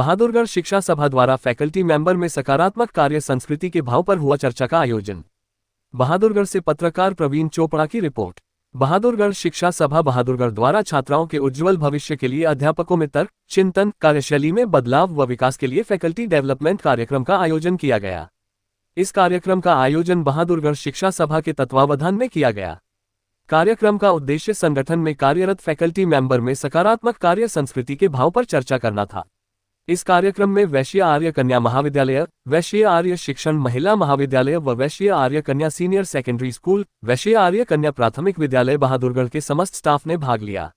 बहादुरगढ़ शिक्षा सभा द्वारा फैकल्टी मेंबर में सकारात्मक कार्य संस्कृति के भाव पर हुआ चर्चा का आयोजन। बहादुरगढ़ से पत्रकार प्रवीण चोपड़ा की रिपोर्ट। बहादुरगढ़ शिक्षा सभा बहादुरगढ़ द्वारा छात्राओं के उज्जवल भविष्य के लिए अध्यापकों में तर्क, चिंतन, कार्यशैली में बदलाव व विकास के लिए फैकल्टी डेवलपमेंट कार्यक्रम का आयोजन किया गया। इस कार्यक्रम का आयोजन बहादुरगढ़ शिक्षा सभा के तत्वावधान में किया गया। कार्यक्रम का उद्देश्य संगठन में कार्यरत फैकल्टी मेंबर में सकारात्मक कार्य संस्कृति के भाव पर चर्चा करना था। इस कार्यक्रम में वैश्य आर्य कन्या महाविद्यालय, वैश्य आर्य शिक्षण महिला महाविद्यालय व वैश्य आर्य कन्या सीनियर सेकेंडरी स्कूल, वैश्य आर्य कन्या प्राथमिक विद्यालय बहादुरगढ़ के समस्त स्टाफ ने भाग लिया।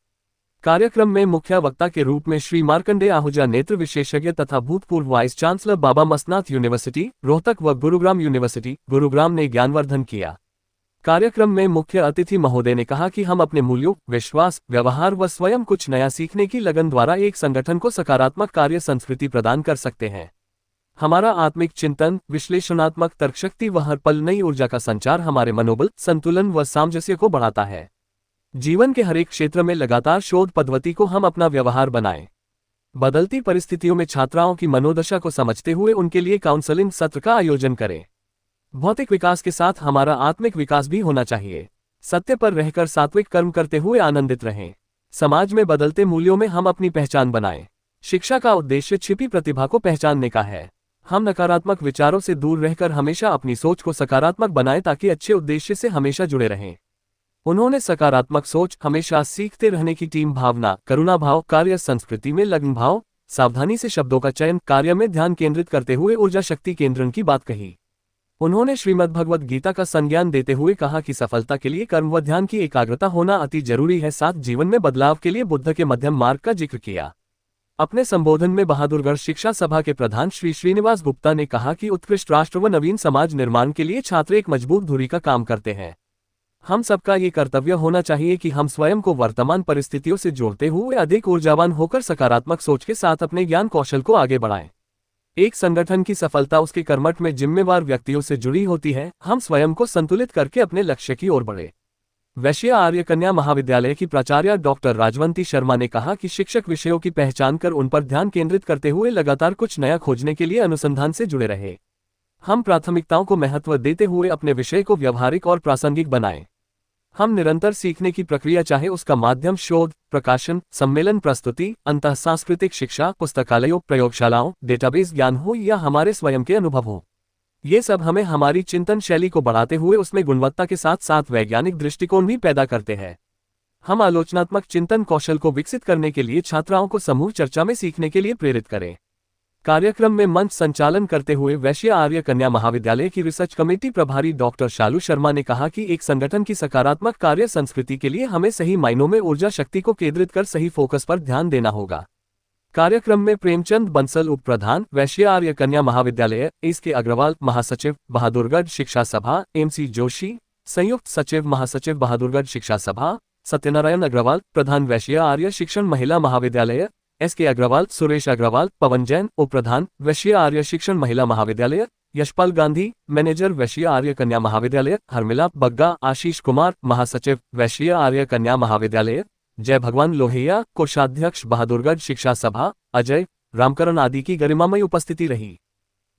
कार्यक्रम में मुख्य वक्ता के रूप में श्री मार्कंडेय आहूजा नेत्र विशेषज्ञ तथा भूतपूर्व वाइस चांसलर बाबा मसनाथ यूनिवर्सिटी रोहतक व गुरुग्राम यूनिवर्सिटी गुरुग्राम ने ज्ञानवर्धन किया। कार्यक्रम में मुख्य अतिथि महोदय ने कहा कि हम अपने मूल्यों, विश्वास, व्यवहार व स्वयं कुछ नया सीखने की लगन द्वारा एक संगठन को सकारात्मक कार्य संस्कृति प्रदान कर सकते हैं। हमारा आत्मिक चिंतन, विश्लेषणात्मक तर्कशक्ति व हर पल नई ऊर्जा का संचार हमारे मनोबल, संतुलन व सामंजस्य को बढ़ाता है। जीवन के हर एक क्षेत्र में लगातार शोध पद्धति को हम अपना व्यवहार बनाएं। बदलती परिस्थितियों में छात्राओं की मनोदशा को समझते हुए उनके लिए काउंसलिंग सत्र का आयोजन करें। भौतिक विकास के साथ हमारा आत्मिक विकास भी होना चाहिए। सत्य पर रहकर सात्विक कर्म करते हुए आनंदित रहें। समाज में बदलते मूल्यों में हम अपनी पहचान बनाएं। शिक्षा का उद्देश्य छिपी प्रतिभा को पहचानने का है। हम नकारात्मक विचारों से दूर रहकर हमेशा अपनी सोच को सकारात्मक बनाएं ताकि अच्छे उद्देश्य से हमेशा जुड़े रहें। उन्होंने सकारात्मक सोच, हमेशा सीखते रहने की टीम भावना, करुणा भाव, कार्य संस्कृति में लगन भाव, सावधानी से शब्दों का चयन, कार्य में ध्यान केंद्रित करते हुए ऊर्जा शक्ति केंद्रण की बात कही। उन्होंने श्रीमद् भगवद गीता का संज्ञान देते हुए कहा कि सफलता के लिए कर्म व ध्यान की एकाग्रता होना अति जरूरी है। साथ जीवन में बदलाव के लिए बुद्ध के मध्यम मार्ग का जिक्र किया। अपने संबोधन में बहादुरगढ़ शिक्षा सभा के प्रधान श्री श्रीनिवास गुप्ता ने कहा कि उत्कृष्ट राष्ट्र व नवीन समाज निर्माण के लिए छात्र एक मजबूत धुरी का काम करते हैं। हम सबका ये कर्तव्य होना चाहिए कि हम स्वयं को वर्तमान परिस्थितियों से जोड़ते हुए अधिक ऊर्जावान होकर सकारात्मक सोच के साथ अपने ज्ञान कौशल को आगे बढ़ाएं। एक संगठन की सफलता उसके कर्मठ में जिम्मेवार व्यक्तियों से जुड़ी होती है। हम स्वयं को संतुलित करके अपने लक्ष्य की ओर बढ़े। वैश्य आर्य कन्या महाविद्यालय की प्राचार्य डॉक्टर राजवंती शर्मा ने कहा कि शिक्षक विषयों की पहचान कर उन पर ध्यान केंद्रित करते हुए लगातार कुछ नया खोजने के लिए अनुसंधान से जुड़े रहे। हम प्राथमिकताओं को महत्व देते हुए अपने विषय को व्यावहारिक और प्रासंगिक बनाएं। हम निरंतर सीखने की प्रक्रिया, चाहे उसका माध्यम शोध, प्रकाशन, सम्मेलन, प्रस्तुति, अंतः सांस्कृतिक शिक्षा, पुस्तकालयों, प्रयोगशालाओं, डेटाबेस ज्ञान हो या हमारे स्वयं के अनुभव हो, ये सब हमें हमारी चिंतन शैली को बढ़ाते हुए उसमें गुणवत्ता के साथ साथ वैज्ञानिक दृष्टिकोण भी पैदा करते हैं। हम आलोचनात्मक चिंतन कौशल को विकसित करने के लिए छात्राओं को समूह चर्चा में सीखने के लिए प्रेरित करें। कार्यक्रम में मंच संचालन करते हुए वैश्य आर्य कन्या महाविद्यालय की रिसर्च कमेटी प्रभारी डॉक्टर शालू शर्मा ने कहा कि एक संगठन की सकारात्मक कार्य संस्कृति के लिए हमें सही मायनों में ऊर्जा शक्ति को केंद्रित कर सही फोकस पर ध्यान देना होगा। कार्यक्रम में प्रेमचंद बंसल उप प्रधान वैश्य आर्य कन्या महाविद्यालय, एस.के. अग्रवाल महासचिव बहादुरगढ़ शिक्षा सभा, एम.सी. जोशी संयुक्त सचिव महासचिव बहादुरगढ़ शिक्षा सभा, सत्यनारायण अग्रवाल प्रधान वैश्य आर्य शिक्षण महिला महाविद्यालय, एस.के. अग्रवाल, सुरेश अग्रवाल, पवन जैन उप प्रधान वैश्य आर्य शिक्षण महिला महाविद्यालय, यशपाल गांधी मैनेजर वैश्य आर्य कन्या महाविद्यालय, हरमिला बग्गा, आशीष कुमार महासचिव वैश्य आर्य कन्या महाविद्यालय, जय भगवान लोहिया कोषाध्यक्ष बहादुरगढ़ शिक्षा सभा, अजय रामकरण आदि की गरिमामयी उपस्थिति रही।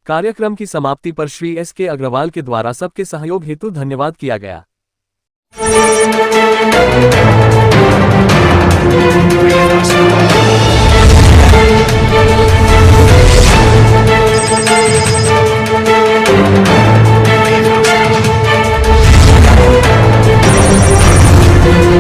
कार्यक्रम की समाप्ति पर श्री एस.के. अग्रवाल के द्वारा सबके सहयोग हेतु धन्यवाद किया गया।